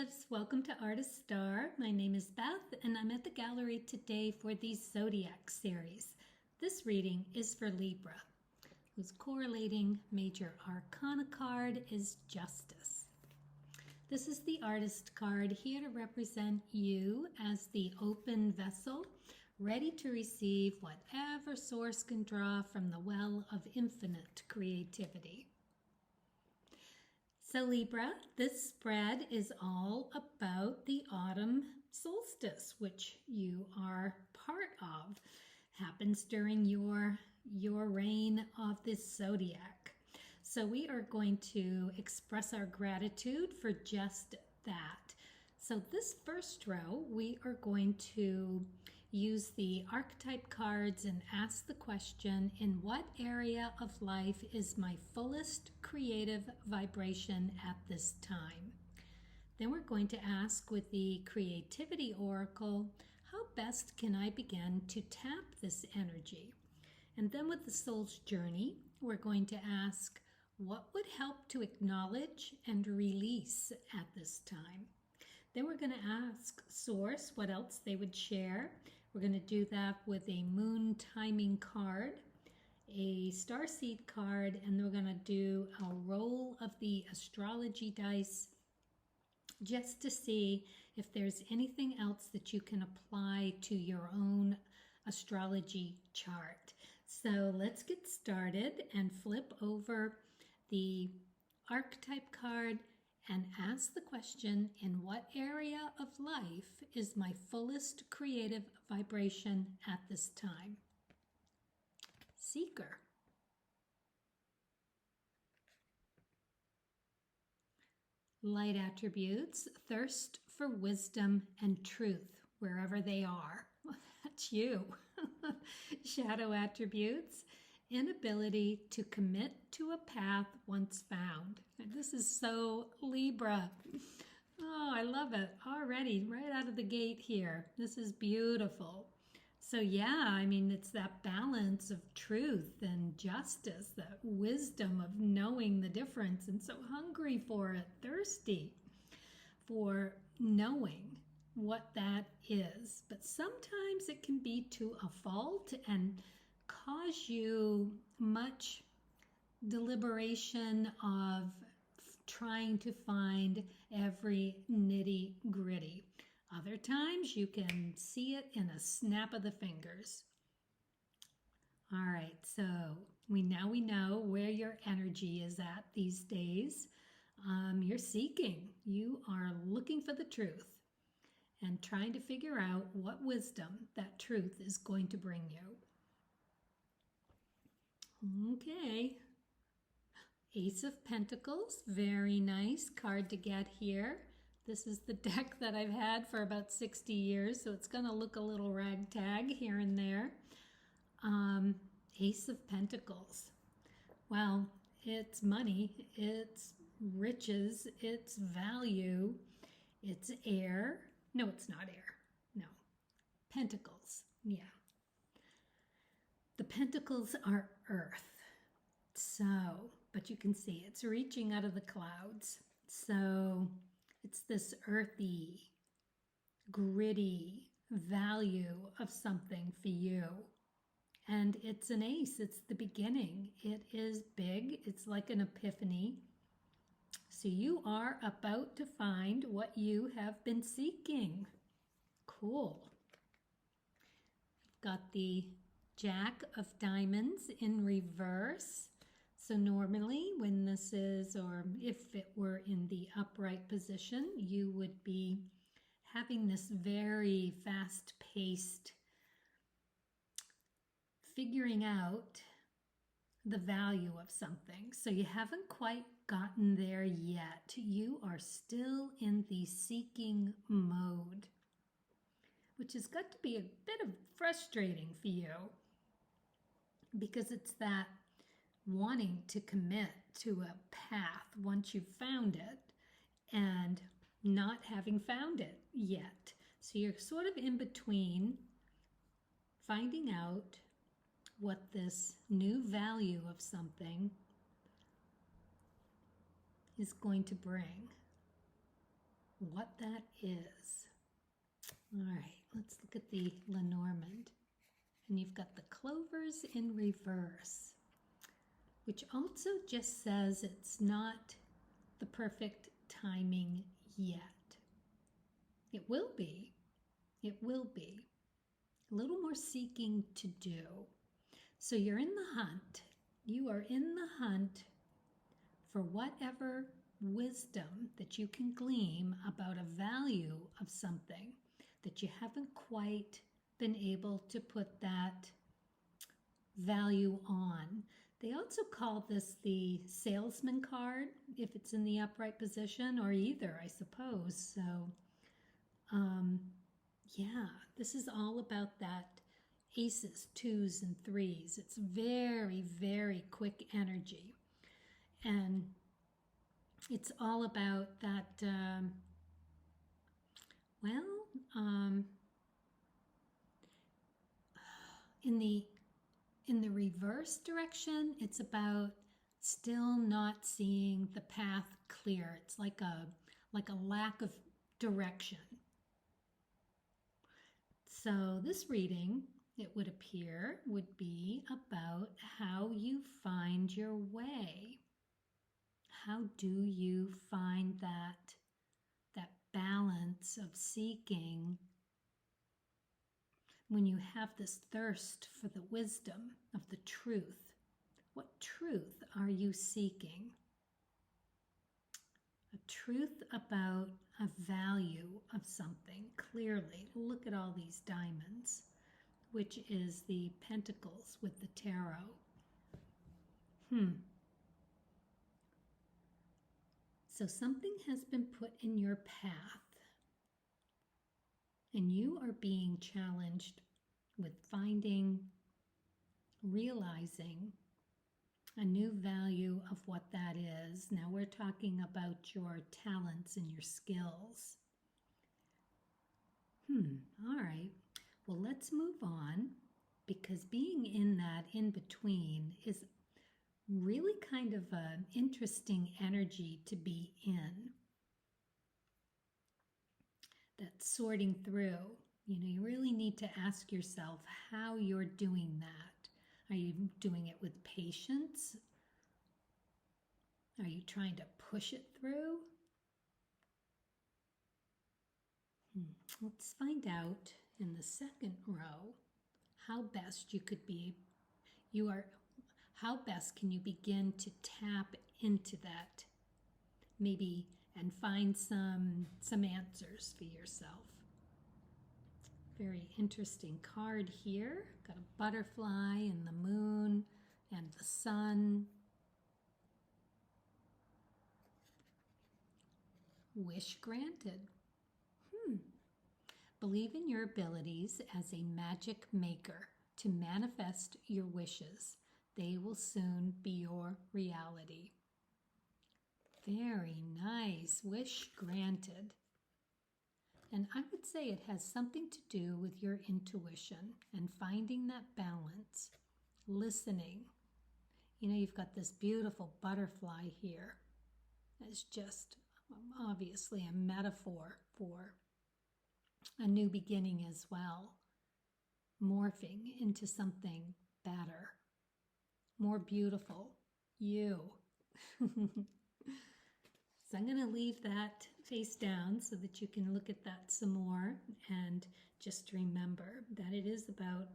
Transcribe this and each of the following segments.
creatives, welcome to Artist Star. My name is Beth and I'm at the gallery today for the Zodiac series. This reading is for Libra, whose correlating major arcana card is Justice. This is the artist card here to represent you as the open vessel, ready to receive whatever source can draw from the well of infinite creativity. So Libra, this spread is all about the autumn solstice, which you are part of. Happens during your reign of this zodiac. So we are going to express our gratitude for just that. So this first row, we are going to use the archetype cards and ask the question, in what area of life is my fullest creative vibration at this time? Then we're going to ask with the creativity oracle, how best can I begin to tap this energy? And then with the soul's journey, we're going to ask, what would help to acknowledge and release at this time? Then we're going to ask Source what else they would share. We're going to do that with a moon timing card, a starseed card, and then we're going to do a roll of the astrology dice just to see if there's anything else that you can apply to your own astrology chart. So let's get started and flip over the archetype card and ask the question, in what area of life is my fullest creative vibration at this time? Seeker. Light attributes, thirst for wisdom and truth wherever they are. Well, that's you. Shadow attributes, inability to commit to a path once found. And this is so Libra. Oh, I love it already, right out of the gate here. This is beautiful. So yeah, I mean, it's that balance of truth and justice, that wisdom of knowing the difference, and so hungry for it, thirsty for knowing what that is. But sometimes it can be to a fault and cause you much deliberation of trying to find every nitty gritty. Other times you can see it in a snap of the fingers. All right, so we know where your energy is at these days. You're seeking, you are looking for the truth and trying to figure out what wisdom that truth is going to bring you. Okay, Ace of Pentacles, very nice card to get here. This is the deck that I've had for about 60 years, so it's going to look a little ragtag here and there. Ace of Pentacles. Well, it's money, it's riches, it's value, it's air. No, it's not air. No. Pentacles, yeah. The pentacles are earth. So, but you can see it's reaching out of the clouds. So it's this earthy, gritty value of something for you. And it's an ace. It's the beginning. It is big. It's like an epiphany. So you are about to find what you have been seeking. Cool. Got the Jack of Diamonds in reverse. So normally when this is, or if it were in the upright position, you would be having this very fast-paced figuring out the value of something. So you haven't quite gotten there yet. You are still in the seeking mode, which has got to be a bit of frustrating for you, because it's that wanting to commit to a path once you've found it and not having found it yet. So you're sort of in between finding out what this new value of something is going to bring. what that is. All right, let's look at the Lenormand. And you've got the clovers in reverse, which also just says it's not the perfect timing yet. It will be. It will be. A little more seeking to do. So you're in the hunt. You are in the hunt for whatever wisdom that you can glean about a value of something that you haven't quite been able to put that value on. They also call this the salesman card if it's in the upright position, or either, I suppose. So, yeah, this is all about that aces, twos, and threes. It's very, very quick energy. And it's all about that, in the reverse direction, it's about still not seeing the path clear. It's like a lack of direction. So this reading, it would appear, would be about how you find your way. How do you find that balance of seeking when you have this thirst for the wisdom of the truth? What truth are you seeking? A truth about a value of something, clearly. Look at all these diamonds, which is the pentacles with the tarot. So something has been put in your path, and you are being challenged with finding, realizing a new value of what that is. Now we're talking about your talents and your skills. All right. Well, let's move on, because being in that in between is really kind of an interesting energy to be in. That sorting through. You really need to ask yourself how you're doing that. Are you doing it with patience? Are you trying to push it through? Let's find out in the second row how best how best can you begin to tap into that, maybe, and find some answers for yourself. Very interesting card here. Got a butterfly and the moon and the sun. Wish granted. Believe in your abilities as a magic maker to manifest your wishes. They will soon be your reality. Very nice. Wish granted. And I would say it has something to do with your intuition and finding that balance, listening. You've got this beautiful butterfly here. It's just obviously a metaphor for a new beginning as well, morphing into something better, more beautiful, you. So I'm going to leave that face down so that you can look at that some more, and just remember that it is about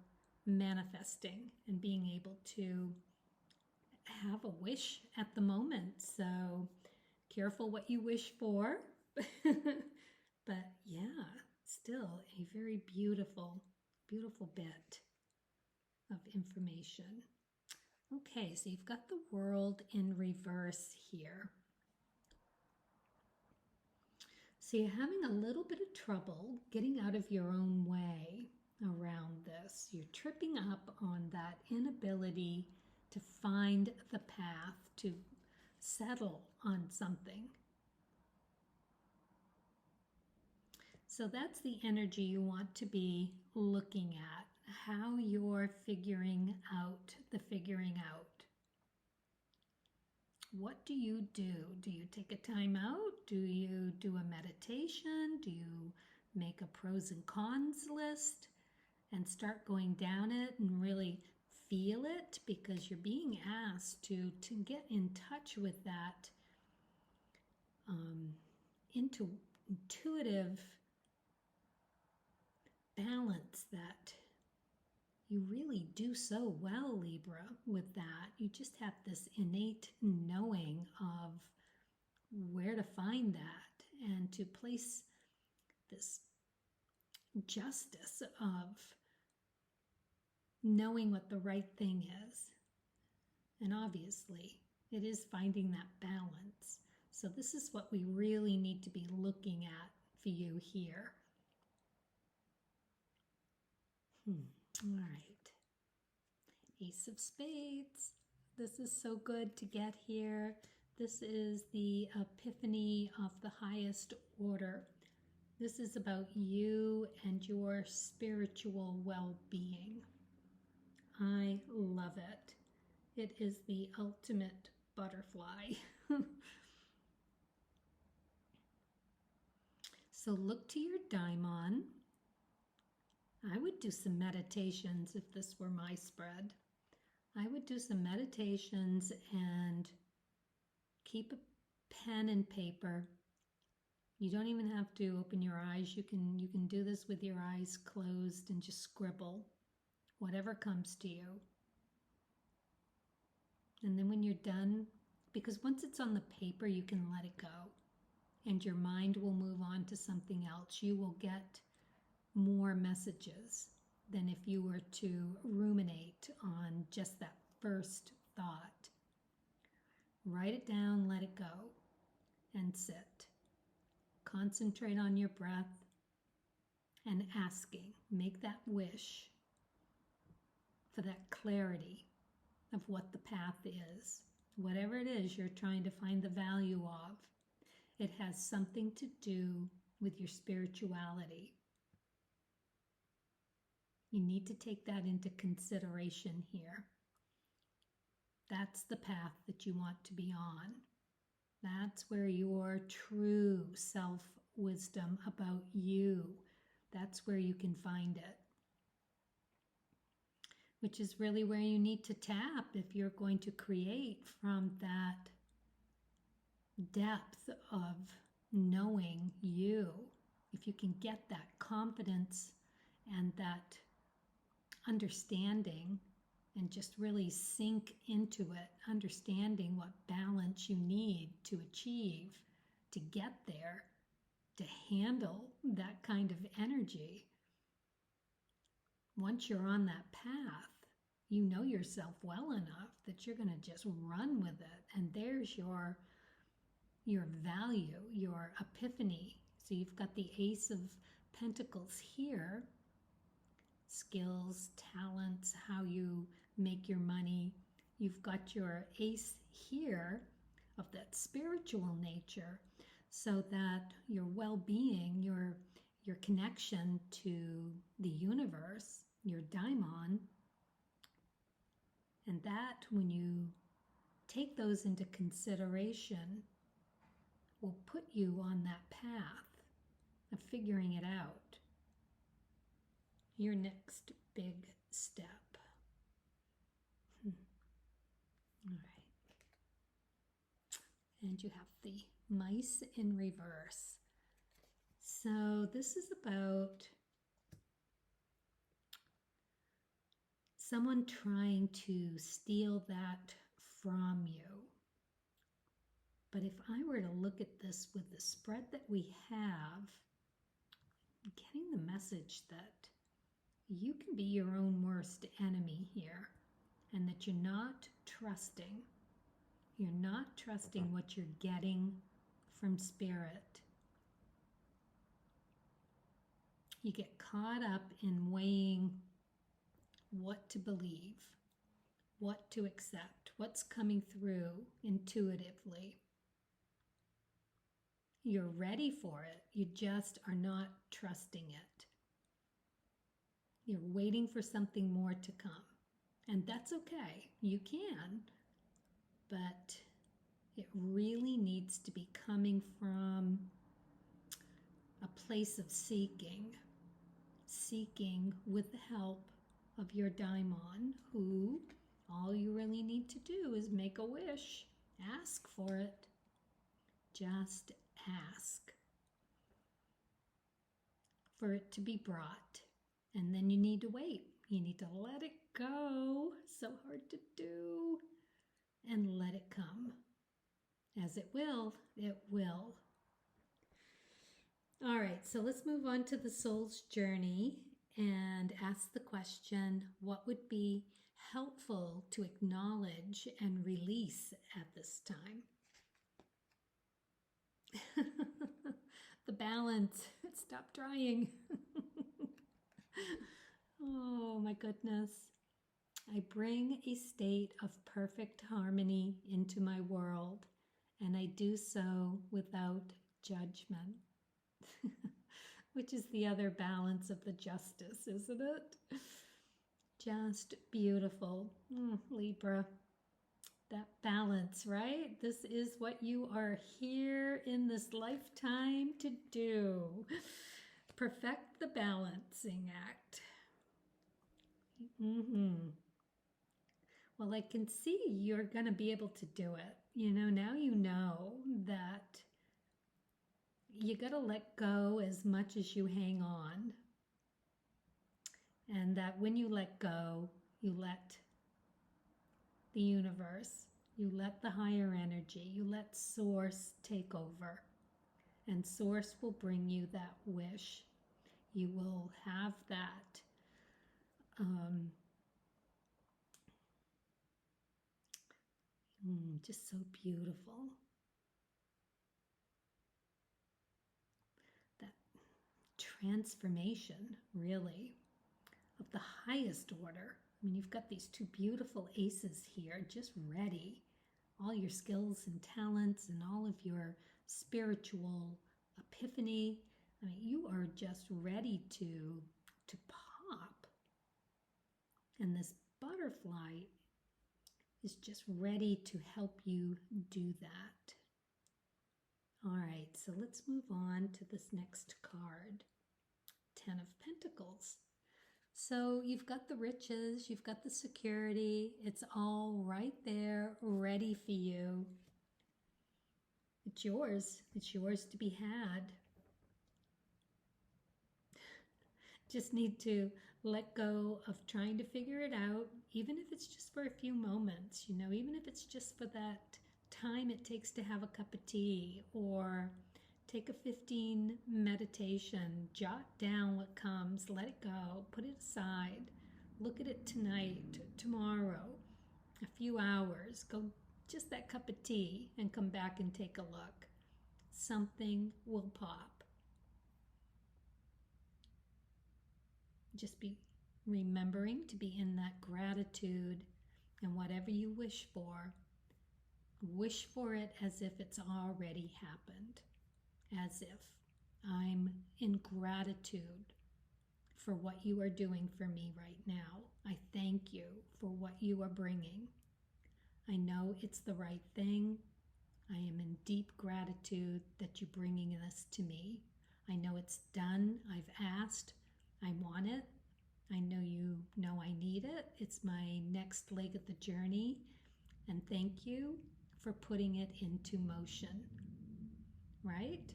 manifesting and being able to have a wish at the moment. So careful what you wish for. But yeah, still a very beautiful, beautiful bit of information. Okay, so you've got the world in reverse here. So you're having a little bit of trouble getting out of your own way around this. You're tripping up on that inability to find the path, to settle on something. So that's the energy you want to be looking at, how you're figuring out the figuring out. what do you do? Do you take a time out? Do you do a meditation? Do you make a pros and cons list and start going down it and really feel it? Because you're being asked to get in touch with that intuitive balance that you really do so well, Libra, with that. You just have this innate knowing of where to find that and to place this justice of knowing what the right thing is. And obviously, it is finding that balance. So this is what we really need to be looking at for you here. All right. Ace of Spades. This is so good to get here. This is the epiphany of the highest order. This is about you and your spiritual well-being. I love it. It is the ultimate butterfly. So look to your daimon. I would do some meditations if this were my spread. I would do some meditations and keep a pen and paper. You don't even have to open your eyes. You can do this with your eyes closed and just scribble whatever comes to you. And then when you're done, because once it's on the paper, you can let it go and your mind will move on to something else. You will get more messages than if you were to ruminate on just that first thought. Write it down, let it go, and sit. Concentrate on your breath and asking. Make that wish for that clarity of what the path is. Whatever it is you're trying to find the value of, it has something to do with your spirituality. You need to take that into consideration here. That's the path that you want to be on. That's where your true self-wisdom about you, that's where you can find it. Which is really where you need to tap if you're going to create from that depth of knowing you. If you can get that confidence and that understanding and just really sink into it, understanding what balance you need to achieve to get there, to handle that kind of energy. Once you're on that path, you know yourself well enough that you're going to just run with it. And there's your value, your epiphany. So you've got the Ace of Pentacles here. Skills, talents, how you make your money. You've got your Ace here of that spiritual nature, so that your well-being, your connection to the universe, your daimon, and that when you take those into consideration will put you on that path of figuring it out. Your next big step. All right. And you have the Myss in reverse. So this is about someone trying to steal that from you. But if I were to look at this with the spread that we have, I'm getting the message that you can be your own worst enemy here, and that you're not trusting. You're not trusting what you're getting from Spirit. You get caught up in weighing what to believe, what to accept, what's coming through intuitively. You're ready for it, you just are not trusting it. You're waiting for something more to come. And that's okay. You can, but really needs to be coming from a place of seeking with the help of your daimon, who all you really need to do is make a wish. Ask for it. Just ask for it to be brought. And then you need to wait. You need to let it go. So hard to do. And let it come. As it will, it will. All right, so let's move on to the soul's journey and ask the question, what would be helpful to acknowledge and release at this time? The balance. Stop trying. Oh my goodness. I bring a state of perfect harmony into my world, and I do so without judgment. Which is the other balance of the justice, isn't it? Just beautiful. Libra. That balance, right? This is what you are here in this lifetime to do. Perfect the balancing act. Well, I can see you're going to be able to do it. Now you know that you got to let go as much as you hang on. And that when you let go, you let the universe, you let the higher energy, you let Source take over. And Source will bring you that wish. You will have that just so beautiful. That transformation, really, of the highest order. I mean, you've got these two beautiful aces here, just ready. All your skills and talents and all of your spiritual epiphany. I mean, you are just ready to pop. And this butterfly is just ready to help you do that. All right, so let's move on to this next card. 10 of Pentacles. So you've got the riches, you've got the security, it's all right there, ready for you. It's yours to be had. Just need to let go of trying to figure it out, even if it's just for a few moments, even if it's just for that time it takes to have a cup of tea, or take a 15 meditation, jot down what comes, let it go, put it aside, look at it tonight, tomorrow, a few hours, go just that cup of tea and come back and take a look. Something will pop. Just be remembering to be in that gratitude, and whatever you wish for it as if it's already happened. As if I'm in gratitude for what you are doing for me right now. I thank you for what you are bringing. I know it's the right thing. I am in deep gratitude that you're bringing this to me. I know it's done. I've asked. I want it. I know you know I need it. It's my next leg of the journey. And thank you for putting it into motion. Right?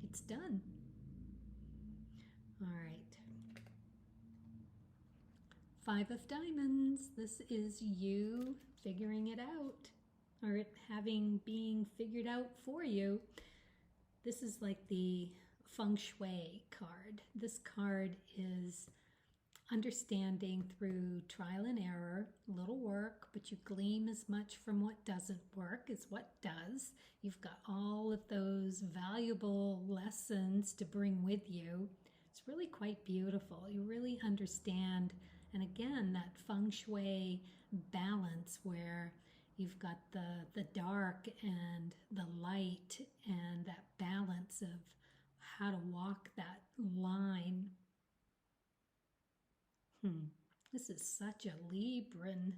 It's done. All right. 5 of Diamonds. This is you figuring it out, or it being figured out for you. This is like the feng shui card. This card is understanding through trial and error, little work, but you glean as much from what doesn't work as what does. You've got all of those valuable lessons to bring with you. It's really quite beautiful. You really understand, and again, that feng shui balance where you've got the dark and the light, and that balance of how to walk that line. This is such a Libran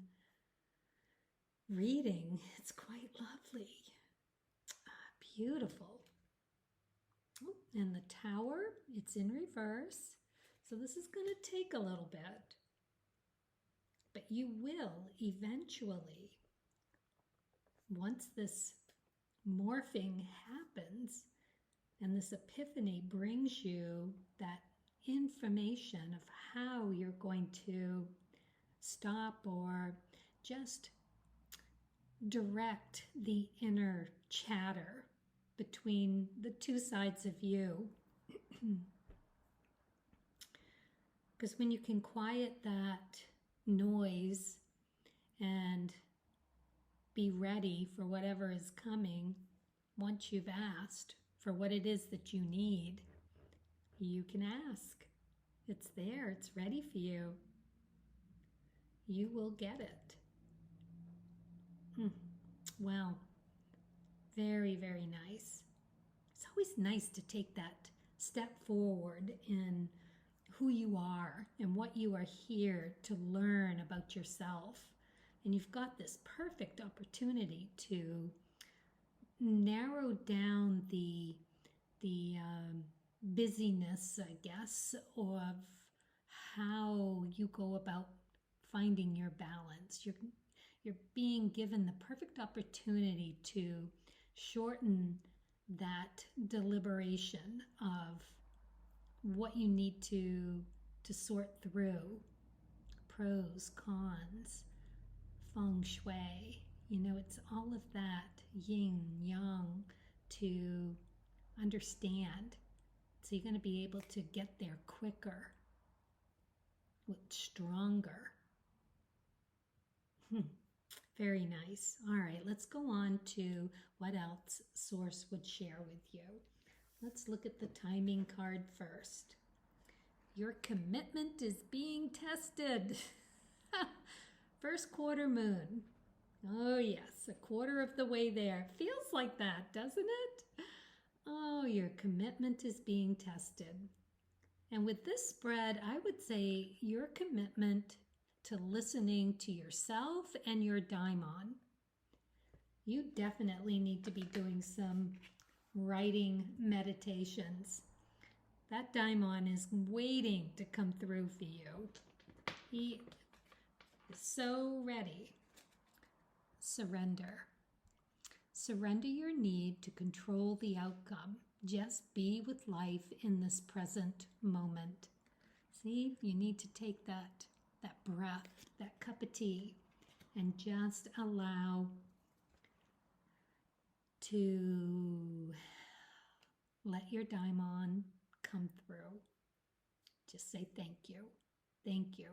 reading. It's quite lovely. Beautiful. Oh, and the Tower, it's in reverse. So this is going to take a little bit. But you will eventually, once this morphing happens and this epiphany brings you that information of how you're going to stop or just direct the inner chatter between the two sides of you. Because when you can quiet that noise and be ready for whatever is coming, once you've asked for what it is that you need, you can ask. It's there, it's ready for you. You will get it. Well, very, very nice. It's always nice to take that step forward in who you are and what you are here to learn about yourself. And you've got this perfect opportunity to narrow down the busyness, I guess, of how you go about finding your balance. You're being given the perfect opportunity to shorten that deliberation of what you need to sort through. Pros, cons, feng shui. It's all of that yin, yang to understand. So you're going to be able to get there quicker, stronger. Very nice. All right, let's go on to what else Source would share with you. Let's look at the timing card first. Your commitment is being tested. First quarter moon. Oh yes, a quarter of the way there. Feels like that, doesn't it? Oh, your commitment is being tested. And with this spread, I would say your commitment to listening to yourself and your daimon. You definitely need to be doing some writing meditations. That daimon is waiting to come through for you. He is so ready. Surrender. Surrender your need to control the outcome. Just be with life in this present moment. See, you need to take that breath, that cup of tea, and just allow to let your daimon come through. Just say thank you. Thank you.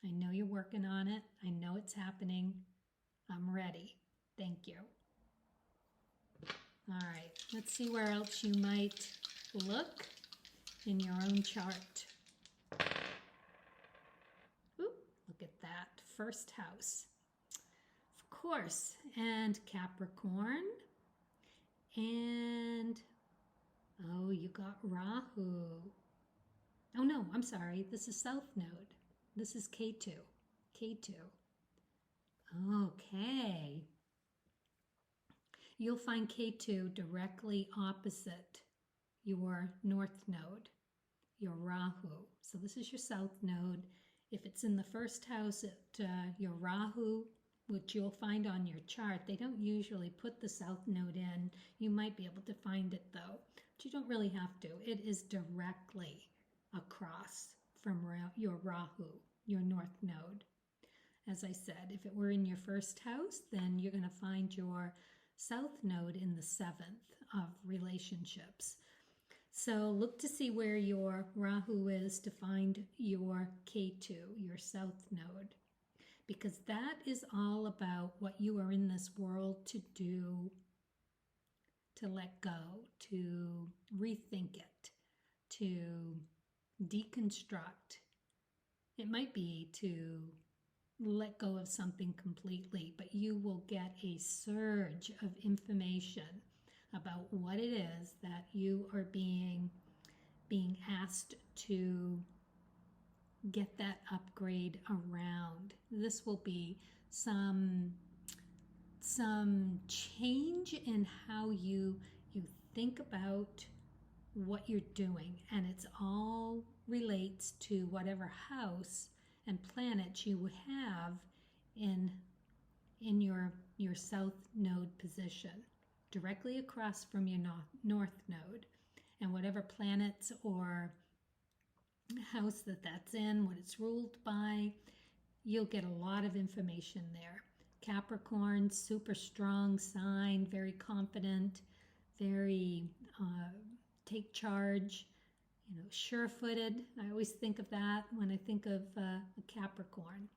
I know you're working on it. I know it's happening. I'm ready. Thank you. All right, let's see where else you might look in your own chart. Ooh, look at that. First house. Of course. And Capricorn. And, oh, you got Rahu. Oh, no, I'm sorry. This is South Node. This is K2. K2. Okay. You'll find K2 directly opposite your North Node, your Rahu. So this is your South Node. If it's in the first house at your Rahu, which you'll find on your chart, they don't usually put the South Node in. You might be able to find it though, but you don't really have to. It is directly across from your Rahu, your North Node. As I said, if it were in your first house, then you're going to find your South Node in the 7th of relationships. So look to see where your Rahu is to find your K2, your South Node, because that is all about what you are in this world to do, to let go, to rethink it, to deconstruct. It might be to let go of something completely, but you will get a surge of information about what it is that you are being asked to get that upgrade around. This will be some some change in how you think about what you're doing, and it's all relates to whatever house and planet you have in your south node position, directly across from your north node, and whatever planets or house that's in, what it's ruled by, you'll get a lot of information there. Capricorn, super strong sign, very confident, very take charge, sure-footed. I always think of that when I think of a Capricorn.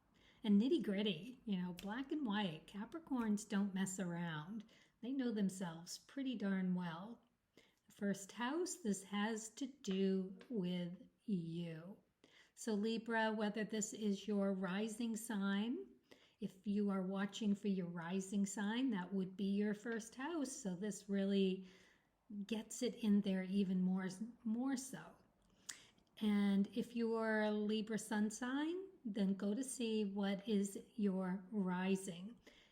And nitty-gritty, black and white. Capricorns don't mess around. They know themselves pretty darn well. First house, this has to do with you. So Libra, whether this is your rising sign, if you are watching for your rising sign, that would be your first house. So this really gets it in there even more so. And if you are a Libra sun sign, then go to see what is your rising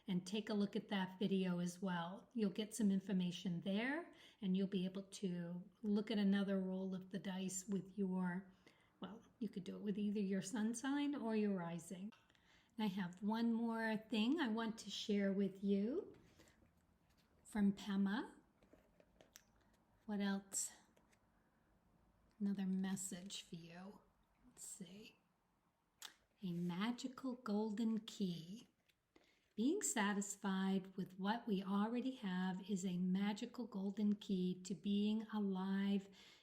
and take a look at that video as well. You'll get some information there, and you'll be able to look at another roll of the dice with your, well, you could do it with either your sun sign or your rising. I have one more thing I want to share with you from Pema. What else? Another message for you. Let's see. A magical golden key. Being satisfied with what we already have is a magical golden key to being alive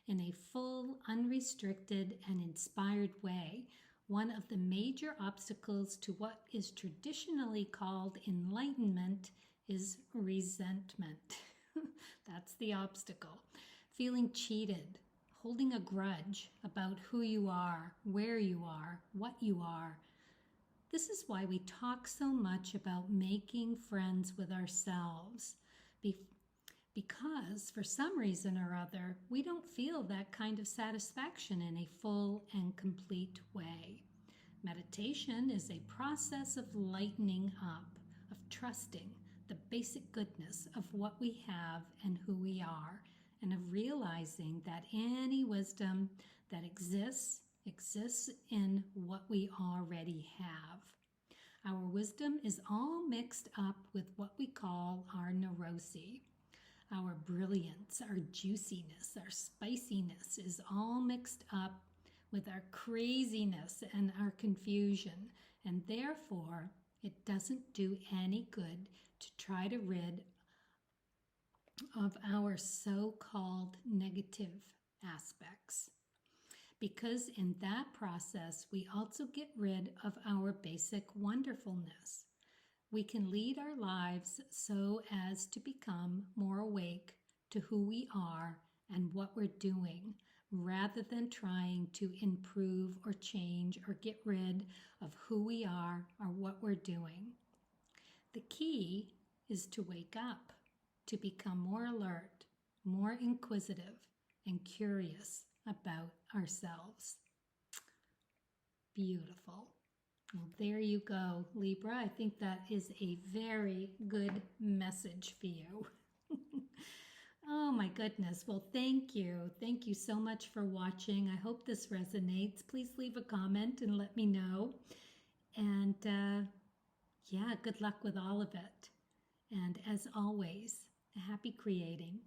in a full, unrestricted, and inspired way. One of the major obstacles to what is traditionally called enlightenment is resentment. That's the obstacle. Feeling cheated, holding a grudge about who you are, where you are, what you are. This is why we talk so much about making friends with ourselves. Because for some reason or other, we don't feel that kind of satisfaction in a full and complete way. Meditation is a process of lightening up, of trusting the basic goodness of what we have and who we are, and of realizing that any wisdom that exists in what we already have. Our wisdom is all mixed up with what we call our neurosis. Our brilliance, our juiciness, our spiciness is all mixed up with our craziness and our confusion, and therefore it doesn't do any good to try to rid of our so-called negative aspects. Because in that process, we also get rid of our basic wonderfulness. We can lead our lives so as to become more awake to who we are and what we're doing, rather than trying to improve or change or get rid of who we are or what we're doing. The key is to wake up, to become more alert, more inquisitive, and curious about ourselves. Beautiful. Well, there you go, Libra. I think that is a very good message for you. Oh my goodness. Well, thank you. Thank you so much for watching. I hope this resonates. Please leave a comment and let me know. And yeah, good luck with all of it. And as always, happy creating.